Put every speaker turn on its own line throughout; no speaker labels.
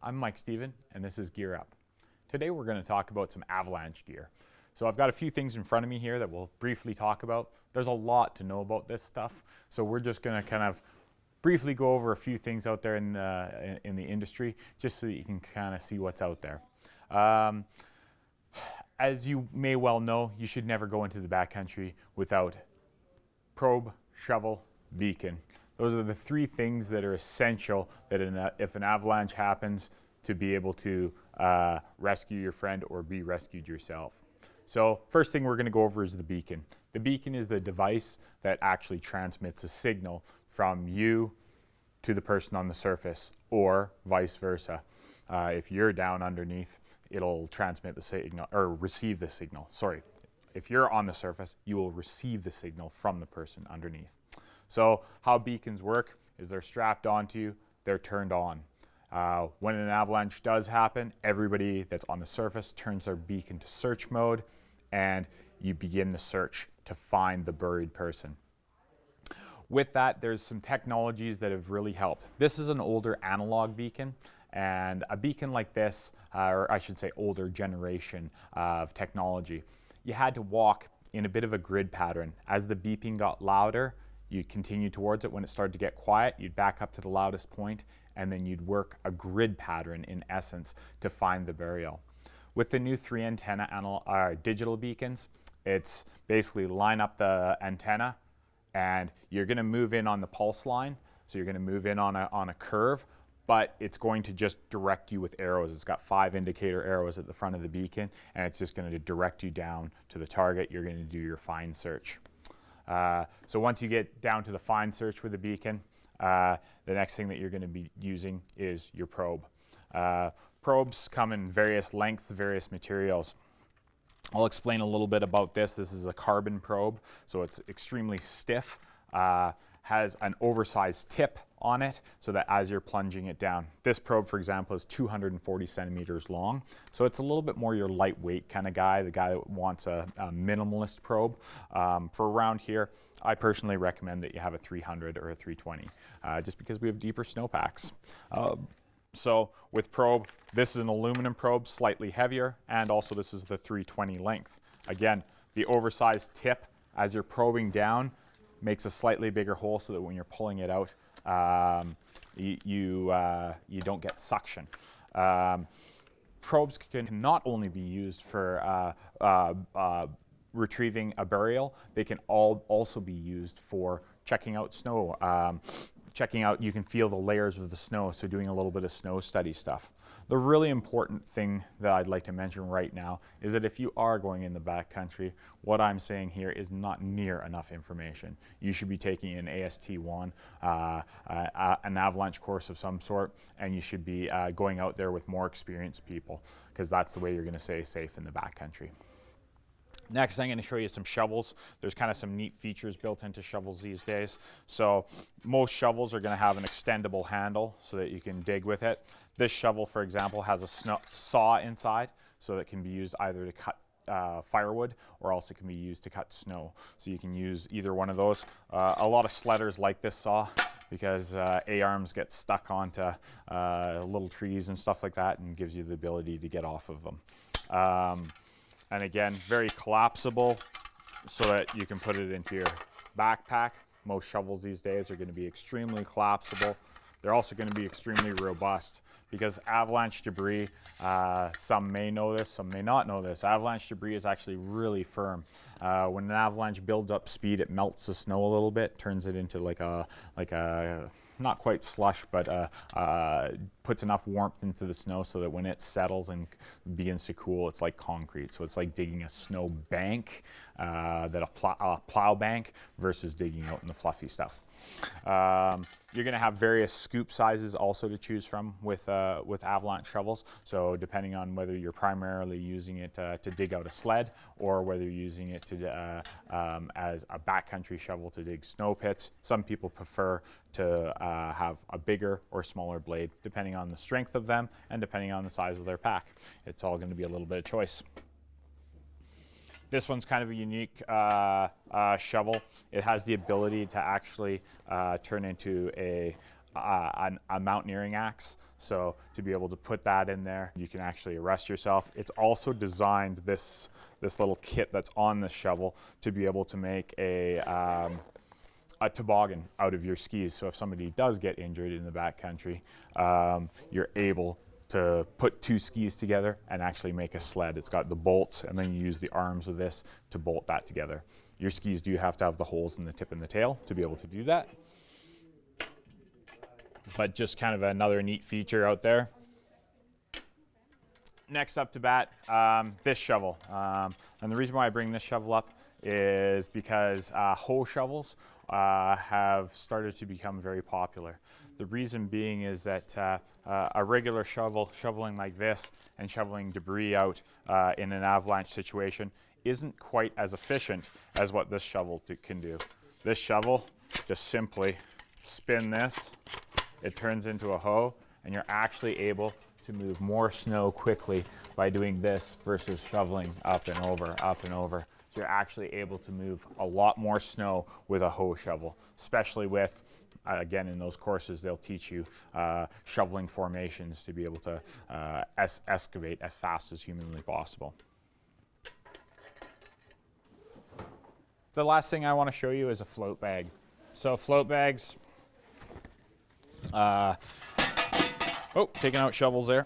I'm Mike Steven, and this is Gear Up. Today we're going to talk about some Avalanche gear. So I've got a few things in front of me here that we'll briefly talk about. There's a lot to know about this stuff, so we're just going to kind of briefly go over a few things out there in the industry, just so that you can kind of see what's out there. As you may well know, you should never go into the backcountry without probe, shovel, beacon. Those are the three things that are essential that if an avalanche happens, to be able to rescue your friend or be rescued yourself. So first thing we're going to go over is the beacon. The beacon is the device that actually transmits a signal from you to the person on the surface, or vice versa. If you're down underneath, it'll transmit the signal, or receive the signal. Sorry. If you're on the surface, you will receive the signal from the person underneath. So how beacons work is they're strapped onto you, they're turned on. When an avalanche does happen, everybody that's on the surface turns their beacon to search mode, and you begin the search to find the buried person. With that, there's some technologies that have really helped. This is an older analog beacon, and a beacon like this, or I should say older generation of technology, you had to walk in a bit of a grid pattern. As the beeping got louder, you'd continue towards it. When it started to get quiet, you'd back up to the loudest point, and then you'd work a grid pattern in essence to find the burial. With the new 3 antenna digital beacons, it's basically line up the antenna, and you're going to move in on the pulse line. So you're going to move in on a curve, but it's going to just direct you with arrows. It's got 5 indicator arrows at the front of the beacon, and it's just going to direct you down to the target. You're going to do your find search. So once you get down to the find search with the beacon, the next thing that you're going to be using is your probe. Probes come in various lengths, various materials. I'll explain a little bit about this. This is a carbon probe, so it's extremely stiff, has an oversized tip on it so that as you're plunging it down. This probe, for example, is 240 centimeters long, so it's a little bit more your lightweight kind of guy, the guy that wants a minimalist probe. For around here, I personally recommend that you have a 300 or a 320, just because we have deeper snowpacks. So with probe, this is an aluminum probe, slightly heavier, and also this is the 320 length. Again, the oversized tip as you're probing down makes a slightly bigger hole so that when you're pulling it out, you don't get suction. Probes can not only be used for retrieving a burial, they can also be used for checking out snow. You can feel the layers of the snow, so doing a little bit of snow study stuff. The really important thing that I'd like to mention right now is that if you are going in the backcountry, what I'm saying here is not near enough information. You should be taking an AST1, an avalanche course of some sort, and you should be going out there with more experienced people, because that's the way you're going to stay safe in the backcountry. Next, I'm going to show you some shovels. There's kind of some neat features built into shovels these days. So most shovels are going to have an extendable handle so that you can dig with it. This shovel, for example, has a saw inside, so that can be used either to cut firewood, or also can be used to cut snow. So you can use either one of those. A lot of sledders like this saw, because A-arms get stuck onto little trees and stuff like that, and gives you the ability to get off of them. And again, very collapsible, so that you can put it into your backpack. Most shovels these days are going to be extremely collapsible. They're also going to be extremely robust, because avalanche debris, some may know this, some may not know this, avalanche debris is actually really firm. When an avalanche builds up speed, it melts the snow a little bit, turns it into like a not quite slush, but puts enough warmth into the snow so that when it settles and begins to cool, it's like concrete. So it's like digging a snow bank, a plow bank, versus digging out in the fluffy stuff. You're going to have various scoop sizes also to choose from with avalanche shovels. So depending on whether you're primarily using it to dig out a sled, or whether you're using it to as a backcountry shovel to dig snow pits, some people prefer to have a bigger or smaller blade, depending on the strength of them and depending on the size of their pack. It's all going to be a little bit of choice. This one's kind of a unique shovel. It has the ability to actually turn into a a mountaineering axe. So to be able to put that in there, you can actually rest yourself. It's also designed, this little kit that's on this shovel, to be able to make a toboggan out of your skis. So if somebody does get injured in the backcountry, you're able to put two skis together and actually make a sled. It's got the bolts, and then you use the arms of this to bolt that together. Your skis do have to have the holes in the tip and the tail to be able to do that. But just kind of another neat feature out there. Next up to bat, this shovel. And the reason why I bring this shovel up is because hoe shovels have started to become very popular. The reason being is that a regular shoveling like this and shoveling debris out in an avalanche situation isn't quite as efficient as what this shovel can do. This shovel, just simply spin this, it turns into a hoe, and you're actually able to move more snow quickly by doing this versus shoveling up and over, up and over. So you're actually able to move a lot more snow with a hoe shovel, especially with, again, in those courses, they'll teach you shoveling formations to be able to excavate as fast as humanly possible. The last thing I want to show you is a float bag. So float bags, taking out shovels there.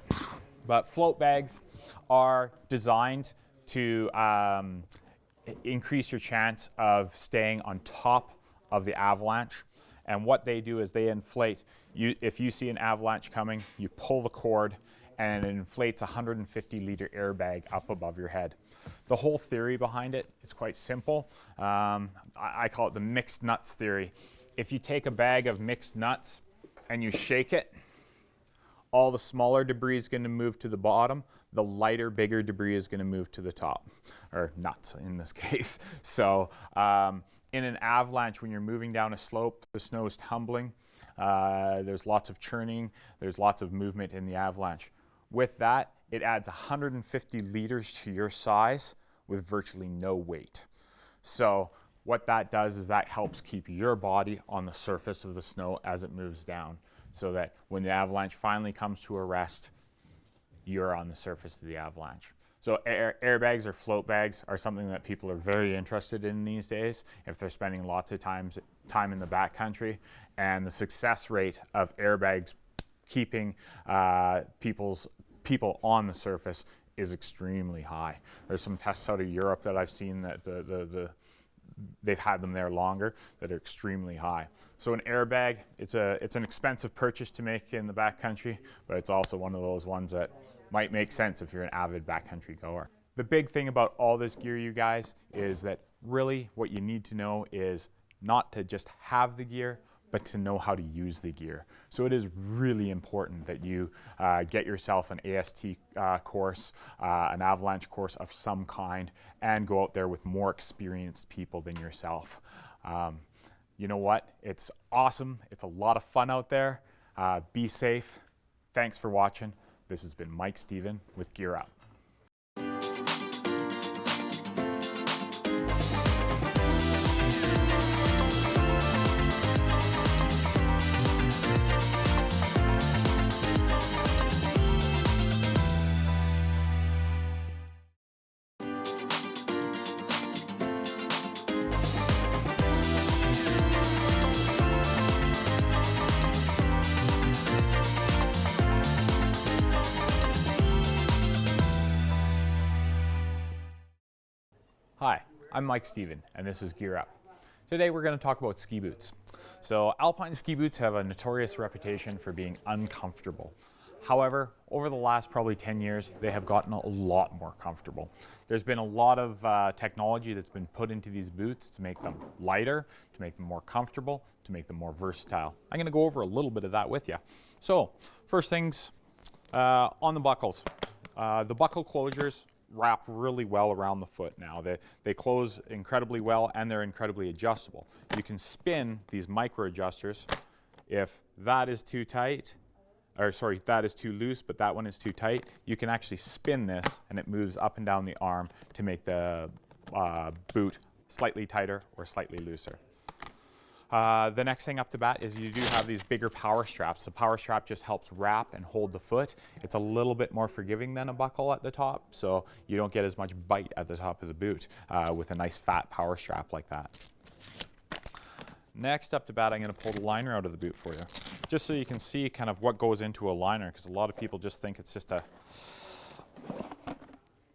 But float bags are designed to increase your chance of staying on top of the avalanche. And what they do is they inflate. If you see an avalanche coming, you pull the cord and it inflates a 150-liter airbag up above your head. The whole theory behind it is quite simple. I call it the mixed nuts theory. If you take a bag of mixed nuts and you shake it, all the smaller debris is going to move to the bottom. The lighter, bigger debris is going to move to the top, or nuts in this case. So in an avalanche, when you're moving down a slope, the snow is tumbling. There's lots of churning. There's lots of movement in the avalanche. With that, it adds 150 liters to your size with virtually no weight. So what that does is that helps keep your body on the surface of the snow as it moves down, so that when the avalanche finally comes to a rest, you're on the surface of the avalanche. So airbags or float bags are something that people are very interested in these days if they're spending lots of time in the backcountry. And the success rate of airbags keeping people on the surface is extremely high. There's some tests out of Europe that I've seen that they've had them there longer that are extremely high. So an airbag, it's an expensive purchase to make in the backcountry, but it's also one of those ones that might make sense if you're an avid backcountry goer. The big thing about all this gear, you guys, is that really what you need to know is not to just have the gear, but to know how to use the gear. So it is really important that you get yourself an AST course, an avalanche course of some kind, and go out there with more experienced people than yourself. You know what? It's awesome. It's a lot of fun out there. Be safe. Thanks for watching. This has been Mike Stephen with Gear Up. Hi, I'm Mike Stephen, and this is Gear Up. Today we're going to talk about ski boots. So alpine ski boots have a notorious reputation for being uncomfortable. However, over the last probably 10 years, they have gotten a lot more comfortable. There's been a lot of technology that's been put into these boots to make them lighter, to make them more comfortable, to make them more versatile. I'm going to go over a little bit of that with you. So first things, on the buckles. The buckle closures wrap really well around the foot now. They close incredibly well, and they're incredibly adjustable. You can spin these micro adjusters. If that is too tight, or sorry, that is too loose, but that one is too tight, you can actually spin this and it moves up and down the arm to make the boot slightly tighter or slightly looser. The next thing up to bat is you do have these bigger power straps. The power strap just helps wrap and hold the foot. It's a little bit more forgiving than a buckle at the top, so you don't get as much bite at the top of the boot with a nice fat power strap like that. Next up to bat, I'm going to pull the liner out of the boot for you, just so you can see kind of what goes into a liner, because a lot of people just think it's just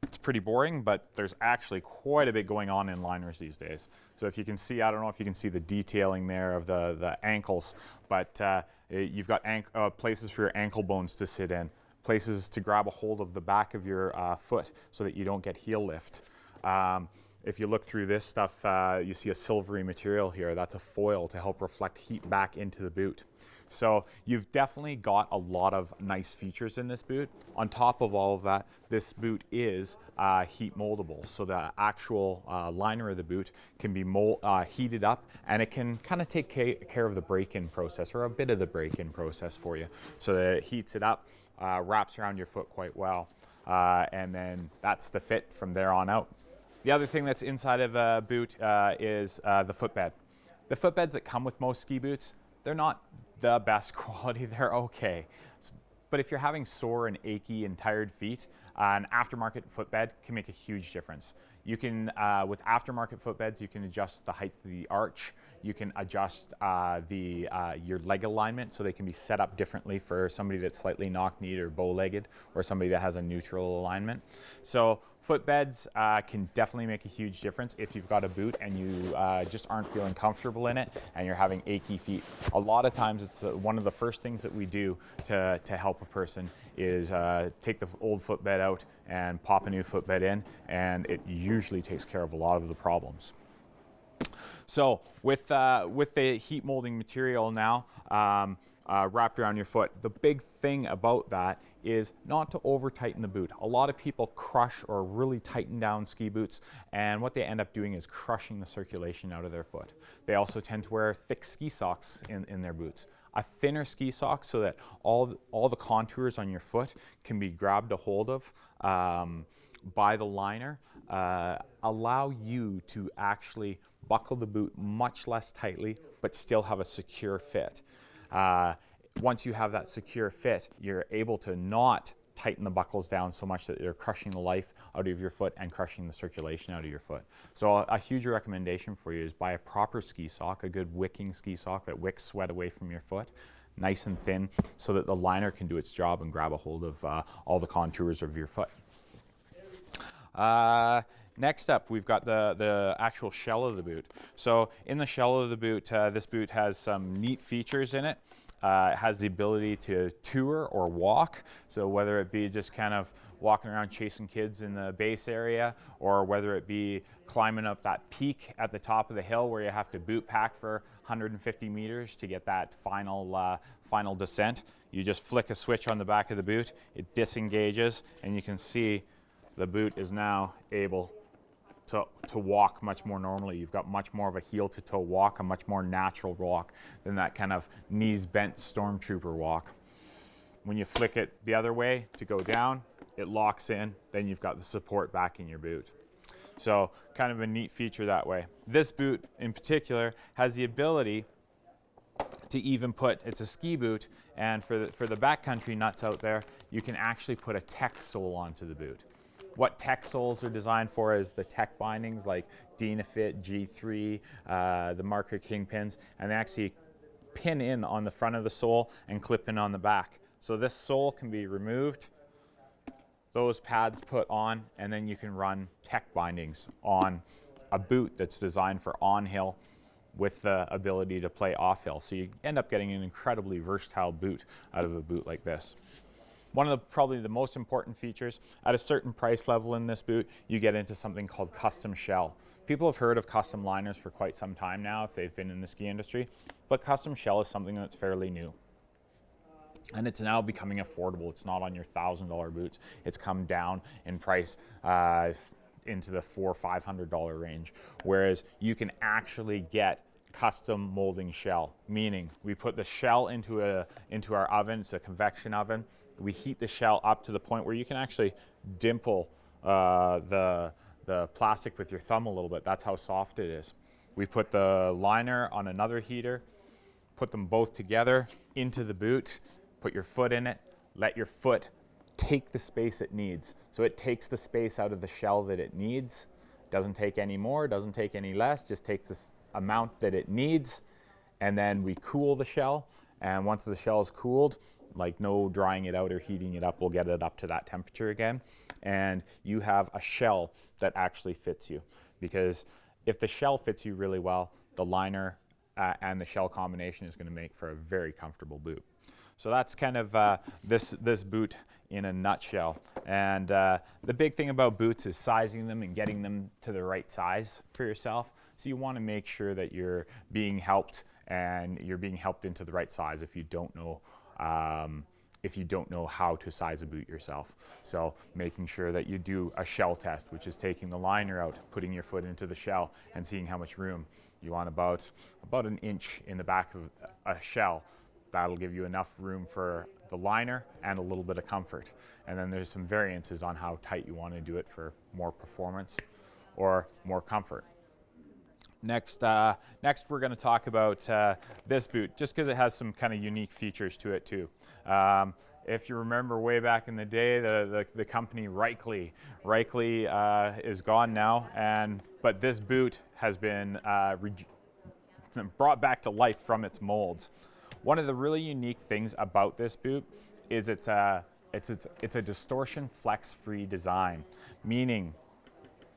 it's pretty boring, but there's actually quite a bit going on in liners these days. So if you can see, I don't know if you can see the detailing there of the ankles, but you've got places for your ankle bones to sit in, places to grab a hold of the back of your foot so that you don't get heel lift. If you look through this stuff, you see a silvery material here. That's a foil to help reflect heat back into the boot. So you've definitely got a lot of nice features in this boot. On top of all of that, this boot is heat moldable. So the actual liner of the boot can be heated up, and it can kind of take care of the break-in process, or a bit of the break-in process for you, so that it heats it up, wraps around your foot quite well, and then that's the fit from there on out. The other thing that's inside of a boot is the footbed. The footbeds that come with most ski boots, they're not the best quality, they're okay. But if you're having sore and achy and tired feet, an aftermarket footbed can make a huge difference. You can, with aftermarket footbeds, you can adjust the height of the arch. You can adjust your leg alignment so they can be set up differently for somebody that's slightly knock-kneed or bow-legged, or somebody that has a neutral alignment. So footbeds can definitely make a huge difference if you've got a boot and you just aren't feeling comfortable in it and you're having achy feet. A lot of times it's one of the first things that we do to help a person is take the old footbed out and pop a new footbed in, and it usually takes care of a lot of the problems. So with the heat molding material now wrapped around your foot, the big thing about that is not to over tighten the boot. A lot of people crush or really tighten down ski boots, and what they end up doing is crushing the circulation out of their foot. They also tend to wear thick ski socks in their boots. A thinner ski sock, so that all the contours on your foot can be grabbed a hold of by the liner, allow you to actually buckle the boot much less tightly, but still have a secure fit. Once you have that secure fit, you're able to not tighten the buckles down so much that you're crushing the life out of your foot and crushing the circulation out of your foot. So a huge recommendation for you is buy a proper ski sock, a good wicking ski sock that wicks sweat away from your foot, nice and thin, so that the liner can do its job and grab a hold of all the contours of your foot. Next up, we've got the actual shell of the boot. So in the shell of the boot, this boot has some neat features in it. It has the ability to tour or walk, so whether it be just kind of walking around chasing kids in the base area, or whether it be climbing up that peak at the top of the hill where you have to boot pack for 150 meters to get that final descent. You just flick a switch on the back of the boot, it disengages, and you can see the boot is now able to walk much more normally. You've got much more of a heel to toe walk, a much more natural walk than that kind of knees bent stormtrooper walk. When you flick it the other way to go down, it locks in, then you've got the support back in your boot. So kind of a neat feature that way. This boot in particular has the ability to even put, it's a ski boot, and for the backcountry nuts out there, you can actually put a tech sole onto the boot. What tech soles are designed for is the tech bindings like Dynafit, G3, the Marker Kingpins, and they actually pin in on the front of the sole and clip in on the back. So this sole can be removed, those pads put on, and then you can run tech bindings on a boot that's designed for on-hill with the ability to play off-hill. So you end up getting an incredibly versatile boot out of a boot like this. One of probably the most important features, at a certain price level in this boot, you get into something called custom shell. People have heard of custom liners for quite some time now if they've been in the ski industry, but custom shell is something that's fairly new. And it's now becoming affordable. It's not on your $1,000 boots. It's come down in price into the $400 or $500 range, whereas you can actually get custom molding shell, meaning we put the shell into our oven. It's a convection oven. We heat the shell up to the point where you can actually dimple the plastic with your thumb a little bit. That's how soft it is. We put the liner on another heater, put them both together into the boot, put your foot in it, let your foot take the space it needs. So it takes the space out of the shell that it needs. Doesn't take any more, doesn't take any less, just takes this amount that it needs. And then we cool the shell. And once the shell is cooled, like no drying it out or heating it up, we'll get it up to that temperature again. And you have a shell that actually fits you. Because if the shell fits you really well, the liner and the shell combination is going to make for a very comfortable boot. So that's kind of this boot in a nutshell. And the big thing about boots is sizing them and getting them to the right size for yourself. So you want to make sure that you're being helped and you're being helped into the right size if you don't know how to size a boot yourself. So making sure that you do a shell test, which is taking the liner out, putting your foot into the shell and seeing how much room. You want about an inch in the back of a shell. That'll give you enough room for the liner and a little bit of comfort. And then there's some variances on how tight you want to do it for more performance or more comfort. Next we're going to talk about this boot, just because it has some kind of unique features to it too. If you remember way back in the day, the company Reichly is gone now, but this boot has been brought back to life from its molds. One of the really unique things about this boot is it's a distortion flex-free design, meaning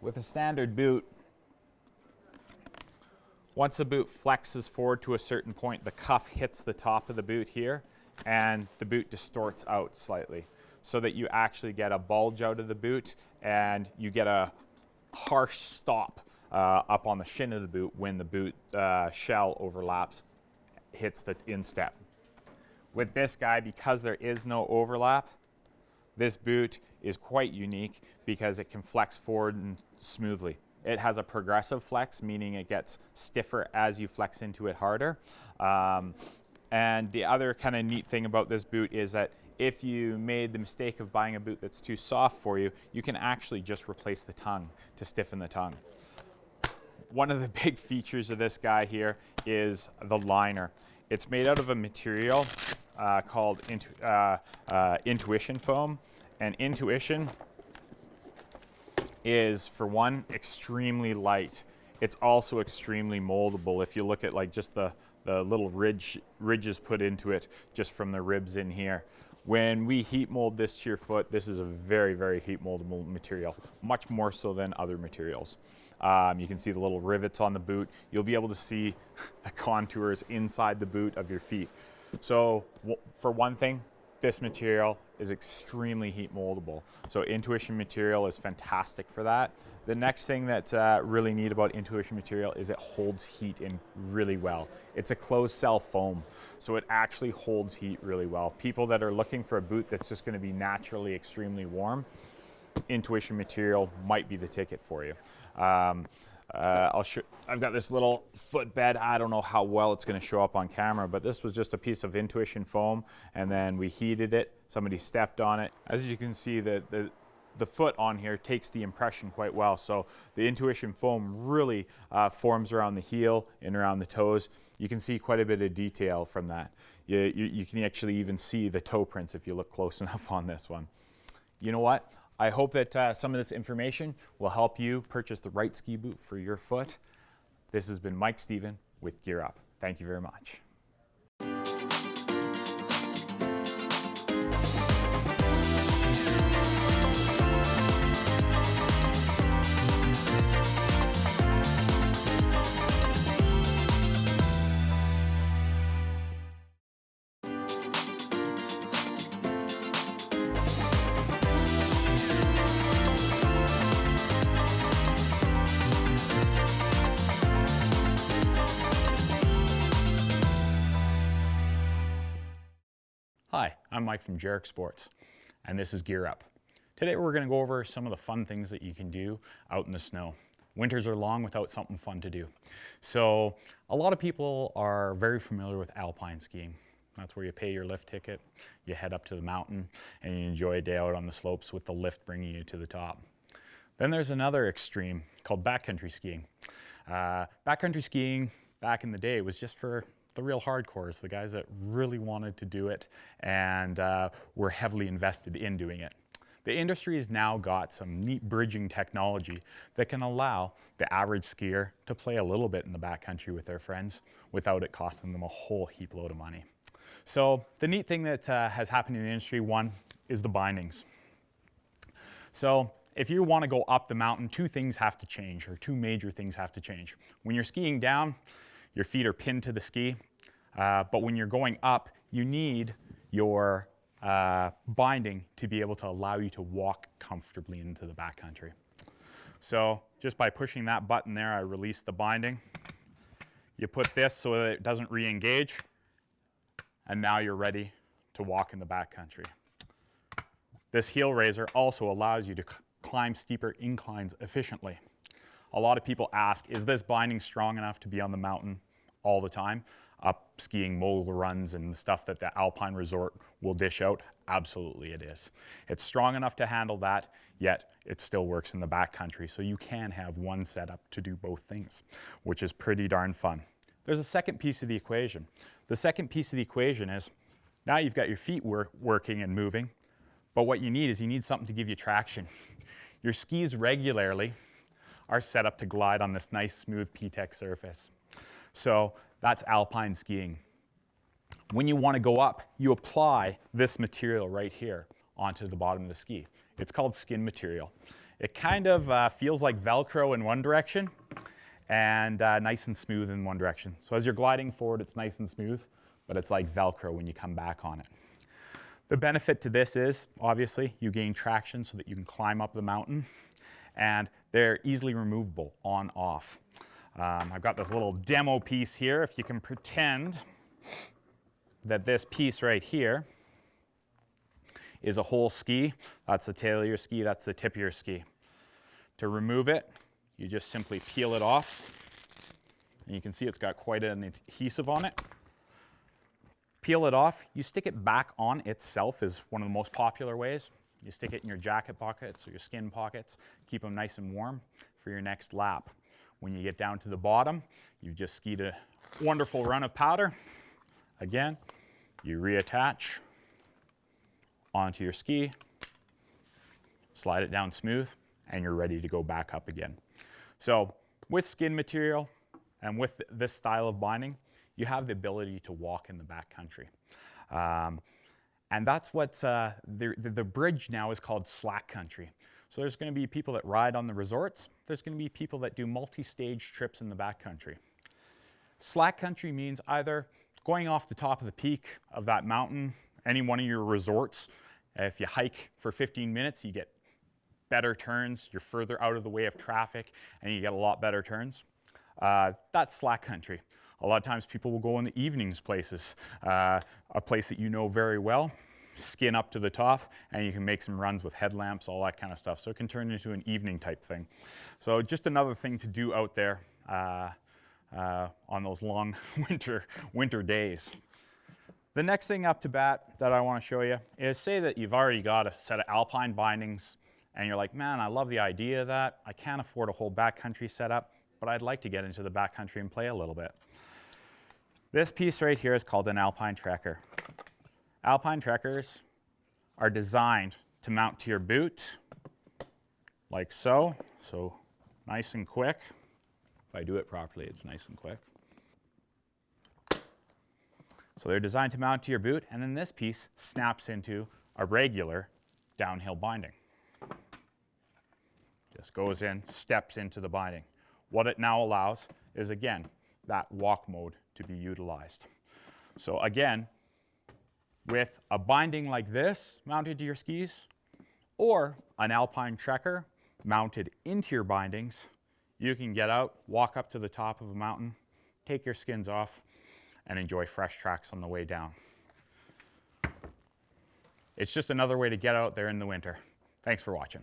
with a standard boot, once the boot flexes forward to a certain point, the cuff hits the top of the boot here, and the boot distorts out slightly, so that you actually get a bulge out of the boot, and you get a harsh stop up on the shin of the boot when the boot shell overlaps, hits the instep. With this guy, because there is no overlap, this boot is quite unique because it can flex forward and smoothly. It has a progressive flex, meaning it gets stiffer as you flex into it harder. And the other kind of neat thing about this boot is that if you made the mistake of buying a boot that's too soft for you, you can actually just replace the tongue to stiffen the tongue. One of the big features of this guy here is the liner. It's made out of a material called Intuition foam, and Intuition is, for one, extremely light. It's also extremely moldable. If you look at like just the little ridges put into it just from the ribs in here. When we heat mold this to your foot, this is a very, very heat moldable material, much more so than other materials. You can see the little rivets on the boot. You'll be able to see the contours inside the boot of your feet. So for one thing, this material is extremely heat moldable. So Intuition material is fantastic for that. The next thing that's really neat about Intuition material is it holds heat in really well. It's a closed cell foam, so it actually holds heat really well. People that are looking for a boot that's just going to be naturally extremely warm, Intuition material might be the ticket for you. I've got this little footbed. I don't know how well it's going to show up on camera, but this was just a piece of Intuition foam, and then we heated it. Somebody stepped on it. As you can see, the foot on here takes the impression quite well. So the Intuition foam really forms around the heel and around the toes. You can see quite a bit of detail from that. You can actually even see the toe prints if you look close enough on this one. You know what? I hope that some of this information will help you purchase the right ski boot for your foot. This has been Mike Stephen with Gear Up. Thank you very much. Hi, I'm Mike from Jarek Sports, and this is Gear Up. Today we're going to go over some of the fun things that you can do out in the snow. Winters are long without something fun to do. So a lot of people are very familiar with alpine skiing. That's where you pay your lift ticket, you head up to the mountain, and you enjoy a day out on the slopes with the lift bringing you to the top. Then there's another extreme called backcountry skiing. Backcountry skiing back in the day was just for the real hardcores, the guys that really wanted to do it and were heavily invested in doing it. The industry has now got some neat bridging technology that can allow the average skier to play a little bit in the backcountry with their friends without it costing them a whole heap load of money. So the neat thing that has happened in the industry, one, is the bindings. So if you want to go up the mountain, two things have to change, or two major things have to change. When you're skiing down, your feet are pinned to the ski, but when you're going up, you need your binding to be able to allow you to walk comfortably into the backcountry. So just by pushing that button there, I release the binding. You put this so that it doesn't re-engage, and now you're ready to walk in the backcountry. This heel raiser also allows you to climb steeper inclines efficiently. A lot of people ask, is this binding strong enough to be on the mountain all the time? Up skiing mogul runs and stuff that the Alpine Resort will dish out? Absolutely it is. It's strong enough to handle that, yet it still works in the backcountry. So you can have one setup to do both things, which is pretty darn fun. There's a second piece of the equation. The second piece of the equation is, now you've got your feet working and moving, but what you need is you need something to give you traction. Your skis regularly are set up to glide on this nice smooth P-Tech surface. So that's alpine skiing. When you want to go up, you apply this material right here onto the bottom of the ski. It's called skin material. It kind of feels like Velcro in one direction and nice and smooth in one direction. So as you're gliding forward, it's nice and smooth, but it's like Velcro when you come back on it. The benefit to this is, obviously, you gain traction so that you can climb up the mountain, and they're easily removable on, off. I've got this little demo piece here. If you can pretend that this piece right here is a whole ski, that's the tail of your ski, that's the tip of your ski. To remove it, you just simply peel it off, and you can see it's got quite an adhesive on it. Peel it off, you stick it back on itself is one of the most popular ways. You stick it in your jacket pockets or your skin pockets, keep them nice and warm for your next lap. When you get down to the bottom, you've just skied a wonderful run of powder. Again, you reattach onto your ski, slide it down smooth, and you're ready to go back up again. So with skin material and with this style of binding, you have the ability to walk in the backcountry. And that's what the bridge now is called slack country. So there's going to be people that ride on the resorts. There's going to be people that do multi-stage trips in the backcountry. Slack country means either going off the top of the peak of that mountain, any one of your resorts. If you hike for 15 minutes, you get better turns. You're further out of the way of traffic, and you get a lot better turns. That's slack country. A lot of times people will go in the evenings places, a place that you know very well, skin up to the top, and you can make some runs with headlamps, all that kind of stuff. So it can turn into an evening type thing. So just another thing to do out there on those long winter days. The next thing up to bat that I want to show you is, say that you've already got a set of alpine bindings and you're like, man, I love the idea of that. I can't afford a whole backcountry setup, but I'd like to get into the backcountry and play a little bit. This piece right here is called an alpine trekker. Alpine trekkers are designed to mount to your boot like so. So nice and quick. If I do it properly, it's nice and quick. So they're designed to mount to your boot, and then this piece snaps into a regular downhill binding. Just goes in, steps into the binding. What it now allows is, again, that walk mode to be utilized. So again, with a binding like this mounted to your skis, or an alpine trekker mounted into your bindings, you can get out, walk up to the top of a mountain, take your skins off, and enjoy fresh tracks on the way down. It's just another way to get out there in the winter. Thanks for watching.